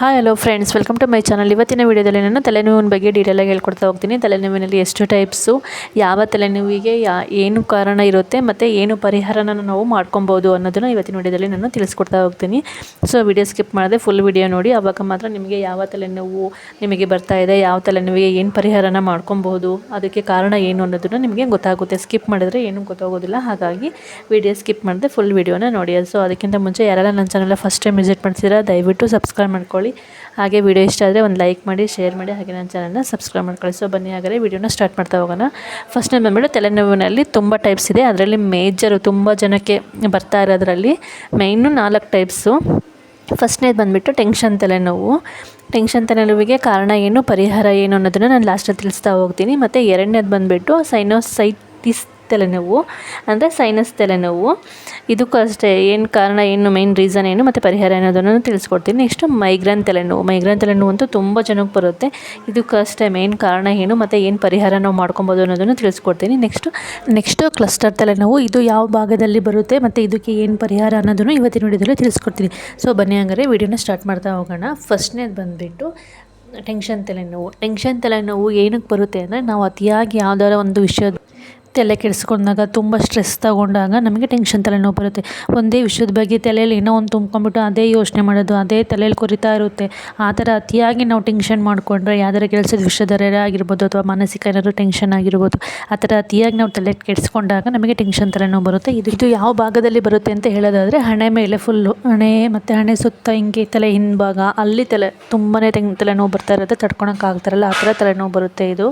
Hi hello friends, welcome to my channel. ಇವತ್ತಿನ ವೀಡಿಯೋದಲ್ಲಿ ನಾನು ತಲೆನೋವಿನ ಬಗ್ಗೆ ಡೀಟೇಲಾಗಿ ಹೇಳ್ಕೊಡ್ತಾ ಹೋಗ್ತೀನಿ. ತಲೆನೋವಿನಲ್ಲಿ ಎಷ್ಟು ಟೈಪ್ಸು, ಯಾವ ತಲೆನೋವಿಗೆ ಏನು ಕಾರಣ ಇರುತ್ತೆ ಮತ್ತು ಏನು ಪರಿಹಾರನ ನಾವು ಮಾಡ್ಕೊಬೋದು ಅನ್ನೋದನ್ನು ಇವತ್ತಿನ ವೀಡಿಯೋದಲ್ಲಿ ನಾನು ತಿಳಿಸ್ಕೊಡ್ತಾ ಹೋಗ್ತೀನಿ. ಸೊ ವಿಡಿಯೋ ಸ್ಕಿಪ್ ಮಾಡದೆ ಫುಲ್ ವಿಡಿಯೋ ನೋಡಿ, ಆವಾಗ ಮಾತ್ರ ನಿಮಗೆ ಯಾವ ತಲೆನೋವು ನಿಮಗೆ ಬರ್ತಾ ಇದೆ, ಯಾವ ತಲೆನೋವಿಗೆ ಏನು ಪರಿಹಾರನ ಮಾಡ್ಕೊಬೋದು, ಅದಕ್ಕೆ ಕಾರಣ ಏನು ಅನ್ನೋದನ್ನು ನಿಮಗೆ ಗೊತ್ತಾಗುತ್ತೆ. ಸ್ಕಿಪ್ ಮಾಡಿದ್ರೆ ಏನೂ ಗೊತ್ತಾಗೋದಿಲ್ಲ. ಹಾಗಾಗಿ ವಿಡಿಯೋ ಸ್ಕಿಪ್ ಮಾಡದೆ ಫುಲ್ ವಿಡಿಯೋನ ನೋಡಿ. ಸೊ ಅದಕ್ಕಿಂತ ಮುಂಚೆ ಯಾರೆಲ್ಲ ನನ್ನ ಚಾನಲ್ ಫಸ್ಟ್ ಟೈಮ್ ವಿಸಿಟ್ ಮಾಡ್ತೀರಾ ದಯವಿಟ್ಟು ಸಬ್ಸ್ಕ್ರೈಬ್ ಮಾಡ್ಕೊಳ್ಳಿ. ಹಾಗೆ ವಿಡಿಯೋ ಇಷ್ಟ ಆದರೆ ಒಂದು ಲೈಕ್ ಮಾಡಿ, ಶೇರ್ ಮಾಡಿ, ಹಾಗೆ ನನ್ನ ಚಾನಲ್ನ ಸಬ್ಸ್ಕ್ರೈಬ್ ಮಾಡ್ಕೊಳ್ಳಿ. ಸೊ ಬನ್ನಿ ಹಾಗಾದರೆ ವಿಡಿಯೋನ ಸ್ಟಾರ್ಟ್ ಮಾಡ್ತಾ ಹೋಗೋಣ. ಫಸ್ಟ್ ಬಂದುಬಿಟ್ಟು ತಲೆನೋವಿನಲ್ಲಿ ತುಂಬ ಟೈಪ್ಸ್ ಇದೆ. ಅದರಲ್ಲಿ ಮೇಜರು ತುಂಬ ಜನಕ್ಕೆ ಬರ್ತಾ ಇರೋದ್ರಲ್ಲಿ ಮೇಯ್ನು 4 ಟೈಪ್ಸು. ಫಸ್ಟ್ನೇದು ಬಂದುಬಿಟ್ಟು ಟೆನ್ಷನ್ ತಲೆನೋವು. ಟೆನ್ಷನ್ ತಲೆನೋವಿಗೆ ಕಾರಣ ಏನು, ಪರಿಹಾರ ಏನು ಅನ್ನೋದನ್ನು ನಾನು ಲಾಸ್ಟಲ್ಲಿ ತಿಳಿಸ್ತಾ ಹೋಗ್ತೀನಿ. ಮತ್ತು ಎರಡನೇದು ಬಂದುಬಿಟ್ಟು ಸೈನೋಸೈಟಿಸ್ ತಲೆನೋವು, ಅಂದರೆ ಸೈನಸ್ ತಲೆನೋವು. ಇದಕ್ಕೂ ಅಷ್ಟೇ ಏನು ಕಾರಣ ಏನು, ಮೇನ್ ರೀಸನ್ ಏನು ಮತ್ತು ಪರಿಹಾರ ಅನ್ನೋದನ್ನು ತಿಳಿಸ್ಕೊಡ್ತೀನಿ. ನೆಕ್ಸ್ಟು ಮೈಗ್ರೇನ್ ತಲೆನೋವು. ಮೈಗ್ರೇನ್ ತಲೆನೋವು ಅಂತೂ ತುಂಬ ಜನಕ್ಕೆ ಬರುತ್ತೆ. ಇದಕ್ಕೂ ಅಷ್ಟೇ ಮೇನ್ ಕಾರಣ ಏನು ಮತ್ತು ಏನು ಪರಿಹಾರ ನಾವು ಮಾಡ್ಕೊಬೋದು ಅನ್ನೋದನ್ನು ತಿಳಿಸ್ಕೊಡ್ತೀನಿ. ನೆಕ್ಸ್ಟು ಕ್ಲಸ್ಟರ್ ತಲೆನೋವು. ಇದು ಯಾವ ಭಾಗದಲ್ಲಿ ಬರುತ್ತೆ ಮತ್ತು ಇದಕ್ಕೆ ಏನು ಪರಿಹಾರ ಅನ್ನೋದನ್ನು ಇವತ್ತಿನ ವಿಡಿಯೋದಲ್ಲಿ ತಿಳಿಸ್ಕೊಡ್ತೀನಿ. ಸೊ ಬನ್ನಿ ಹಂಗಾರೆ ವಿಡಿಯೋನ ಸ್ಟಾರ್ಟ್ ಮಾಡ್ತಾ ಹೋಗೋಣ. ಫಸ್ಟ್ನೇದು ಬಂದುಬಿಟ್ಟು ಟೆನ್ಷನ್ ತಲೆನೋವು. ಟೆನ್ಷನ್ ತಲೆನೋವು ಏನಕ್ಕೆ ಬರುತ್ತೆ ಅಂದರೆ, ನಾವು ಅತಿಯಾಗಿ ಯಾವುದಾರ ಒಂದು ವಿಷಯದ ತಲೆ ಕೆಡಿಸ್ಕೊಂಡಾಗ, ತುಂಬ ಸ್ಟ್ರೆಸ್ ತಗೊಂಡಾಗ ನಮಗೆ ಟೆನ್ಷನ್ ತಲೆನೋವು ಬರುತ್ತೆ. ಒಂದೇ ವಿಷಯದ ಬಗ್ಗೆ ತಲೆಯಲ್ಲಿ ಏನೋ ಒಂದು ತುಂಬ್ಕೊಂಡ್ಬಿಟ್ಟು ಅದೇ ಯೋಚನೆ ಮಾಡೋದು, ಅದೇ ತಲೆಯಲ್ಲಿ ಕೊರಿತಾ ಇರುತ್ತೆ. ಆ ಥರ ಅತಿಯಾಗಿ ನಾವು ಟೆನ್ಷನ್ ಮಾಡಿಕೊಂಡ್ರೆ, ಯಾವ್ದಾರ ಕೆಲಸದ ವಿಷಯದಲ್ಲೇ ಆಗಿರ್ಬೋದು ಅಥವಾ ಮಾನಸಿಕ ಏನಾದರೂ ಟೆನ್ಷನ್ ಆಗಿರ್ಬೋದು, ಆ ಥರ ಅತಿಯಾಗಿ ನಾವು ತಲೆ ಕೆಡಿಸ್ಕೊಂಡಾಗ ನಮಗೆ ಟೆನ್ಷನ್ ತಲೆನೋವು ಬರುತ್ತೆ. ಇದು ಯಾವ ಭಾಗದಲ್ಲಿ ಬರುತ್ತೆ ಅಂತ ಹೇಳೋದಾದರೆ, ಹಣೆ ಮೇಲೆ ಫುಲ್ಲು, ಹಣೆ ಮತ್ತು ಹಣೆ ಸುತ್ತ ಹಿಂಗೆ ತಲೆ ಹಿಂಭಾಗ, ಅಲ್ಲಿ ತುಂಬಾ ತಲೆನೋವು ಬರ್ತಾ ಇರುತ್ತೆ. ತಡ್ಕೊಳಕ್ಕಾಗ್ತಾರಲ್ಲ, ಆ ಥರ ತಲೆನೋವು ಬರುತ್ತೆ ಇದು.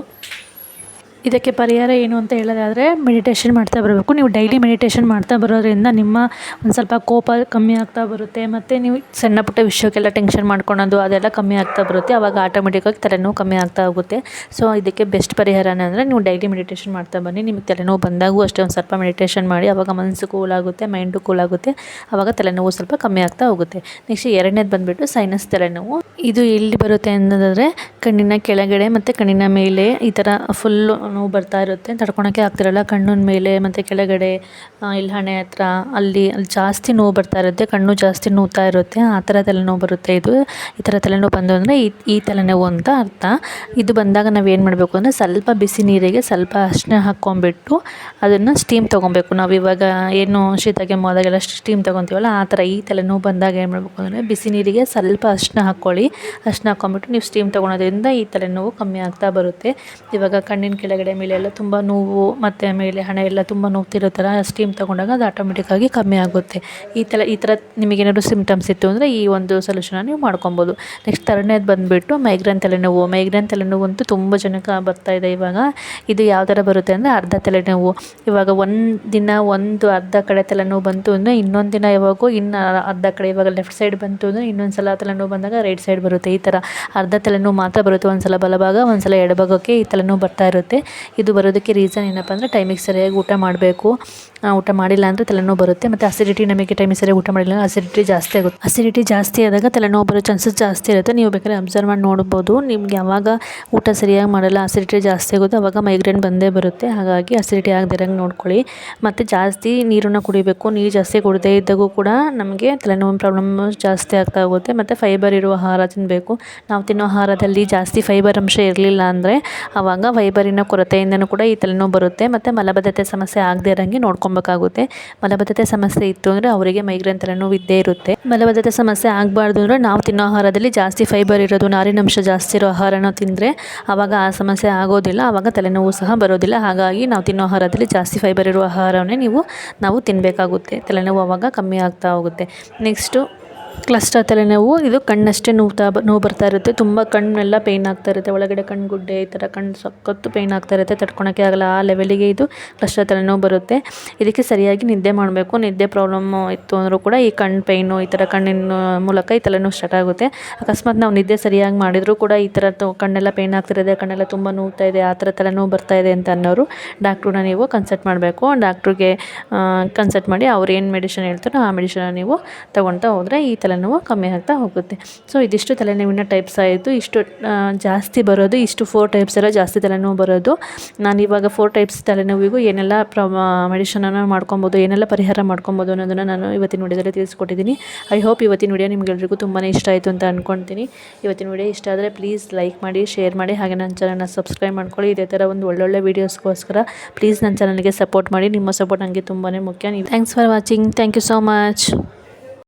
ಇದಕ್ಕೆ ಪರಿಹಾರ ಏನು ಅಂತ ಹೇಳೋದಾದರೆ, ಮೆಡಿಟೇಷನ್ ಮಾಡ್ತಾ ಬರಬೇಕು. ನೀವು ಡೈಲಿ ಮೆಡಿಟೇಷನ್ ಮಾಡ್ತಾ ಬರೋದ್ರಿಂದ ನಿಮ್ಮ ಒಂದು ಸ್ವಲ್ಪ ಕೋಪ ಕಮ್ಮಿ ಆಗ್ತಾ ಬರುತ್ತೆ. ಮತ್ತು ನೀವು ಸಣ್ಣ ಪುಟ್ಟ ವಿಷಯಕ್ಕೆಲ್ಲ ಟೆನ್ಷನ್ ಮಾಡ್ಕೊಳೋದು ಅದೆಲ್ಲ ಕಮ್ಮಿ ಆಗ್ತಾ ಬರುತ್ತೆ. ಆವಾಗ ಆಟೋಮೆಟಿಕ್ಕಾಗಿ ತಲೆನೋವು ಕಮ್ಮಿ ಆಗ್ತಾ ಹೋಗುತ್ತೆ. ಸೊ ಇದಕ್ಕೆ ಬೆಸ್ಟ್ ಪರಿಹಾರ ಅಂದರೆ ನೀವು ಡೈಲಿ ಮೆಡಿಟೇಷನ್ ಮಾಡ್ತಾ ಬನ್ನಿ. ನಿಮಗೆ ತಲೆನೋವು ಬಂದಾಗೂ ಅಷ್ಟೇ ಒಂದು ಸ್ವಲ್ಪ ಮೆಡಿಟೇಷನ್ ಮಾಡಿ, ಆವಾಗ ಮನಸ್ಸು ಕೂಲ್ ಆಗುತ್ತೆ, ಮೈಂಡು ಕೂಲ್ ಆಗುತ್ತೆ. ಆವಾಗ ತಲೆನೋವು ಸ್ವಲ್ಪ ಕಮ್ಮಿ ಆಗ್ತಾ ಹೋಗುತ್ತೆ. ನೆಕ್ಸ್ಟ್ ಎರಡನೇದು ಬಂದುಬಿಟ್ಟು ಸೈನಸ್ ತಲೆನೋವು. ಇದು ಎಲ್ಲಿ ಬರುತ್ತೆ ಅನ್ನೋದಾದರೆ, ಕಣ್ಣಿನ ಕೆಳಗಡೆ ಮತ್ತು ಕಣ್ಣಿನ ಮೇಲೆ ಈ ಥರ ಫುಲ್ಲು ನೋವು ಬರ್ತಾ ಇರುತ್ತೆ. ತಡ್ಕೊಳಕ್ಕೆ ಆಗ್ತಿರಲ್ಲ. ಕಣ್ಣಿನ ಮೇಲೆ ಮತ್ತು ಕೆಳಗಡೆ, ಇಲ್ಲಿ ಹಣೆ ಹತ್ರ, ಅಲ್ಲಿ ಜಾಸ್ತಿ ನೋವು ಬರ್ತಾ ಇರುತ್ತೆ. ಕಣ್ಣು ಜಾಸ್ತಿ ನೋವ್ತಾ ಇರುತ್ತೆ. ಆ ಥರ ತಲೆನೋವು ಬರುತ್ತೆ. ಈ ಥರ ತಲೆನೋವು ಬಂದು ಅಂದರೆ ಈ ತಲೆನೋವು ಅಂತ ಅರ್ಥ. ಇದು ಬಂದಾಗ ನಾವು ಏನು ಮಾಡಬೇಕು ಅಂದರೆ, ಸ್ವಲ್ಪ ಬಿಸಿ ನೀರಿಗೆ ಸ್ವಲ್ಪ ಅರಿಶಿನ ಹಾಕ್ಕೊಂಬಿಟ್ಟು ಅದನ್ನು ಸ್ಟೀಮ್ ತೊಗೊಬೇಕು. ನಾವು ಇವಾಗ ಏನು ಶೀತ ಕೆಮ್ಮು ಆದಾಗೆಲ್ಲ ಸ್ಟೀಮ್ ತೊಗೊತೀವಲ್ಲ, ಆ ಥರ ಈ ತಲೆನೋವು ಬಂದಾಗ ಏನು ಮಾಡಬೇಕು ಅಂದರೆ, ಬಿಸಿ ನೀರಿಗೆ ಸ್ವಲ್ಪ ಅರಿಶಿನ ಹಾಕ್ಕೊಳ್ಳಿ. ಅರಿಶಿನ ಹಾಕ್ಕೊಂಬಿಟ್ಟು ನೀವು ಸ್ಟೀಮ್ ತೊಗೊಳೋದ್ರಿಂದ ಈ ತಲೆನೋವು ಕಮ್ಮಿ ಆಗ್ತಾ ಬರುತ್ತೆ. ಇವಾಗ ಕಣ್ಣಿನ ಕೆಳಗಡೆ ಮೇಲೆ ಎಲ್ಲ ತುಂಬ ನೋವು ಮತ್ತು ಮೇಲೆ ಹಣೆ ಎಲ್ಲ ತುಂಬ ನೋವ್ತಿರೋ ಥರ ಸ್ಟೀಮ್ ತೊಗೊಂಡಾಗ ಅದು ಆಟೋಮೆಟಿಕ್ಕಾಗಿ ಕಮ್ಮಿ ಆಗುತ್ತೆ. ಈ ಥರ ನಿಮಗೇನಾದ್ರು ಸಿಮ್ಟಮ್ಸ್ ಇತ್ತು ಅಂದರೆ ಈ ಒಂದು ಸೊಲ್ಯೂಷನ್ನ ನೀವು ಮಾಡ್ಕೊಬೋದು. ನೆಕ್ಸ್ಟ್ ಎರಡನೇದು ಬಂದುಬಿಟ್ಟು ಮೈಗ್ರೇನ್ ತಲೆನೋವು. ಮೈಗ್ರೇನ್ ತಲೆನೋವು ಅಂತೂ ತುಂಬ ಜನಕ್ಕೆ ಬರ್ತಾ ಇದೆ ಇವಾಗ. ಇದು ಯಾವ ಥರ ಬರುತ್ತೆ ಅಂದರೆ, ಅರ್ಧ ತಲೆನೋವು. ಇವಾಗ ದಿನ ಅರ್ಧ ಕಡೆ ತಲೆನೋವು ಬಂತು ಅಂದರೆ, ಇನ್ನೊಂದು ದಿನ ಯಾವಾಗೋ ಇನ್ನು ಅರ್ಧ ಕಡೆ, ಇವಾಗ ಲೆಫ್ಟ್ ಸೈಡ್ ಬಂತು ಅಂದರೆ ಇನ್ನೊಂದು ಸಲ ತಲೆನೋವು ಬಂದಾಗ ರೈಟ್ ಸೈಡ್ ಬರುತ್ತೆ. ಈ ಥರ ಅರ್ಧ ತಲೆನೋವು ಮಾತ್ರ ಬರುತ್ತೆ. ಒಂದು ಸಲ ಬಲಭಾಗ, ಒಂದು ಸಲ ಎಡಭಾಗಕ್ಕೆ ಈ ತಲೆನೋವು ಬರ್ತಾ ಇರುತ್ತೆ. ಇದು ಬರೋದಕ್ಕೆ ರೀಸನ್ ಏನಪ್ಪ ಅಂದರೆ, ಟೈಮಿಗೆ ಸರಿಯಾಗಿ ಊಟ ಮಾಡಬೇಕು. ಊಟ ಮಾಡಿಲ್ಲ ಅಂದರೆ ತಲೆನೋವು ಬರುತ್ತೆ. ಮತ್ತು ಅಸಿಡಿಟಿ, ನಮಗೆ ಟೈಮಿಗೆ ಸರಿಯಾಗಿ ಊಟ ಮಾಡಿಲ್ಲ ಅಸಿಡಿಟಿ ಜಾಸ್ತಿ ಆಗುತ್ತೆ. ಅಸಿಡಿಟಿ ಜಾಸ್ತಿ ಆದಾಗ ತಲೆನೋವು ಬರೋ ಚಾನ್ಸಸ್ ಜಾಸ್ತಿ ಇರುತ್ತೆ. ನೀವು ಬೇಕಾದ್ರೆ ಅಬ್ಸರ್ವ್ ಮಾಡಿ ನೋಡ್ಬೋದು. ನಿಮ್ಗೆ ಯಾವಾಗ ಊಟ ಸರಿಯಾಗಿ ಮಾಡಲ್ಲ, ಅಸಿಡಿಟಿ ಜಾಸ್ತಿ ಆಗುತ್ತೆ, ಆವಾಗ ಮೈಗ್ರೇನ್ ಬಂದೇ ಬರುತ್ತೆ. ಹಾಗಾಗಿ ಅಸಿಡಿಟಿ ಆಗದಿರಂಗೆ ನೋಡ್ಕೊಳ್ಳಿ. ಮತ್ತು ಜಾಸ್ತಿ ನೀರನ್ನು ಕುಡಿಬೇಕು. ನೀರು ಜಾಸ್ತಿ ಕುಡಿದೇ ಇದ್ದಾಗೂ ಕೂಡ ನಮಗೆ ತಲೆನೋವಿನ ಪ್ರಾಬ್ಲಮ್ ಜಾಸ್ತಿ ಆಗ್ತಾ ಹೋಗುತ್ತೆ. ಮತ್ತು ಫೈಬರ್ ಇರುವ ಆಹಾರ ತಿನ್ನಬೇಕು. ನಾವು ತಿನ್ನೋ ಆಹಾರದಲ್ಲಿ ಜಾಸ್ತಿ ಫೈಬರ್ ಅಂಶ ಇರಲಿಲ್ಲ ಅಂದರೆ, ಆವಾಗ ಫೈಬರಿನ ಕೊರತೆಯಿಂದನೂ ಕೂಡ ಈ ತಲೆನೋವು ಬರುತ್ತೆ. ಮತ್ತು ಮಲಬದ್ಧತೆ ಸಮಸ್ಯೆ ಆಗದೇ ಇರೋಂಗೆ ನೋಡ್ಕೊಬೇಕಾಗುತ್ತೆ. ಮಲಬದ್ಧತೆ ಸಮಸ್ಯೆ ಇತ್ತು ಅಂದರೆ ಅವರಿಗೆ ಮೈಗ್ರೇನ್ ತಲೆನೋವು ಇದ್ದೇ ಇರುತ್ತೆ. ಮಲಬದ್ಧತೆ ಸಮಸ್ಯೆ ಆಗಬಾರ್ದು ಅಂದರೆ, ನಾವು ತಿನ್ನೋ ಆಹಾರದಲ್ಲಿ ಜಾಸ್ತಿ ಫೈಬರ್ ಇರೋದು, ನಾರಿನಂಶ ಜಾಸ್ತಿ ಇರೋ ಆಹಾರನ ತಿಂದರೆ ಆವಾಗ ಆ ಸಮಸ್ಯೆ ಆಗೋದಿಲ್ಲ. ಆವಾಗ ತಲೆನೋವು ಸಹ ಬರೋದಿಲ್ಲ. ಹಾಗಾಗಿ ನಾವು ತಿನ್ನೋ ಆಹಾರದಲ್ಲಿ ಜಾಸ್ತಿ ಫೈಬರ್ ಇರುವ ಆಹಾರವನ್ನೇ ನಾವು ತಿನ್ನಬೇಕಾಗುತ್ತೆ. ತಲೆನೋವು ಆವಾಗ ಕಮ್ಮಿ ಆಗ್ತಾ ಹೋಗುತ್ತೆ. ನೆಕ್ಸ್ಟು ಕ್ಲಸ್ಟರ್ ತಲೆನೋವು. ಇದು ಕಣ್ಣಷ್ಟೇ ನೋವು ಬರ್ತಾ ಇರುತ್ತೆ. ತುಂಬ ಕಣ್ಣೆಲ್ಲ ಪೇಯ್ನ್ ಆಗ್ತಾ ಇರುತ್ತೆ. ಒಳಗಡೆ ಕಣ್ಣುಗುಡ್ಡೆ ಈ ಥರ ಕಣ್ಣು ಸಖತ್ತು ಪೇಯ್ನ್ ಆಗ್ತಾ ಇರುತ್ತೆ. ತಡ್ಕೊಳಕ್ಕೆ ಆಗಲ್ಲ, ಆ ಲೆವೆಲಿಗೆ ಇದು ಕ್ಲಸ್ಟರ್ ತಲೆನೋವು ಬರುತ್ತೆ. ಇದಕ್ಕೆ ಸರಿಯಾಗಿ ನಿದ್ದೆ ಮಾಡಬೇಕು. ನಿದ್ದೆ ಪ್ರಾಬ್ಲಮ್ಮು ಇತ್ತು ಅಂದರೂ ಕೂಡ ಈ ಕಣ್ಣು ಪೇಯ್ನು, ಈ ಥರ ಕಣ್ಣಿನ ಮೂಲಕ ಈ ತಲೆನೋವು ಸ್ಟಾರ್ಟ್ ಆಗುತ್ತೆ. ಅಕಸ್ಮಾತ್ ನಾವು ನಿದ್ದೆ ಸರಿಯಾಗಿ ಮಾಡಿದರೂ ಕೂಡ ಈ ಥರ ಕಣ್ಣೆಲ್ಲ ಪೇಯ್ನ್ ಆಗ್ತಿರುತ್ತೆ, ಕಣ್ಣೆಲ್ಲ ತುಂಬ ನೋವ್ತಾ ಇದೆ, ಆ ಥರ ತಲೆನೋವು ಬರ್ತಾ ಇದೆ ಅಂತ ಅನ್ನೋರು ಡಾಕ್ಟ್ರನ್ನ ನೀವು ಕನ್ಸಲ್ಟ್ ಮಾಡಬೇಕು. ಡಾಕ್ಟ್ರಿಗೆ ಕನ್ಸಲ್ಟ್ ಮಾಡಿ ಅವ್ರು ಏನು ಮೆಡಿಷನ್ ಹೇಳ್ತಾರೋ ಆ ಮೆಡಿಷನ್ನ ನೀವು ತೊಗೊಳ್ತಾ ಹೋದರೆ ಈ ತಲೆನೋವು ಕಮ್ಮಿ ಆಗ್ತಾ ಹೋಗುತ್ತೆ. ಸೊ ಇದಿಷ್ಟು ತಲೆನೋವಿನ ಟೈಪ್ಸ್ ಆಯಿತು. ಇಷ್ಟು ಜಾಸ್ತಿ ಬರೋದು ಇಷ್ಟು 4 ಟೈಪ್ಸ್ ಎಲ್ಲ ಜಾಸ್ತಿ ತಲೆನೋವು ಬರೋದು. ನಾನಿವಾಗ 4 ಟೈಪ್ಸ್ ತಲೆನೋವಿಗೂ ಏನೆಲ್ಲ ಮೆಡಿಷನನ್ನು ಮಾಡ್ಕೊಬೋದು, ಏನೆಲ್ಲ ಪರಿಹಾರ ಮಾಡ್ಕೊಬೋದು ಅನ್ನೋದನ್ನು ನಾನು ಇವತ್ತಿನ ವಿಡಿಯೋದಲ್ಲಿ ತಿಳಿಸ್ಕೊಟ್ಟಿದ್ದೀನಿ. ಐ ಹೋಪ್ ಇವತ್ತಿನ ವಿಡಿಯೋ ನಿಮಗೆಲ್ಲರಿಗೂ ತುಂಬಾ ಇಷ್ಟ ಆಯಿತು ಅಂತ ಅಂದ್ಕೊಳ್ತೀನಿ. ಇವತ್ತಿನ ವಿಡಿಯೋ ಇಷ್ಟ ಆದರೆ ಪ್ಲೀಸ್ ಲೈಕ್ ಮಾಡಿ, ಶೇರ್ ಮಾಡಿ, ಹಾಗೆ ನನ್ನ ಚಾನಲ್ನ ಸಬ್ಸ್ಕ್ರೈಬ್ ಮಾಡ್ಕೊಳ್ಳಿ. ಇದೇ ಥರ ಒಂದು ಒಳ್ಳೊಳ್ಳೆ ವೀಡಿಯೋಸ್ಗೋಸ್ಕರ ಪ್ಲೀಸ್ ನನ್ನ ಚಾನಲ್ಗೆ ಸಪೋರ್ಟ್ ಮಾಡಿ. ನಿಮ್ಮ ಸಪೋರ್ಟ್ ನನಗೆ ತುಂಬಾ ಮುಖ್ಯ. Thanks for watching. Thank you so much.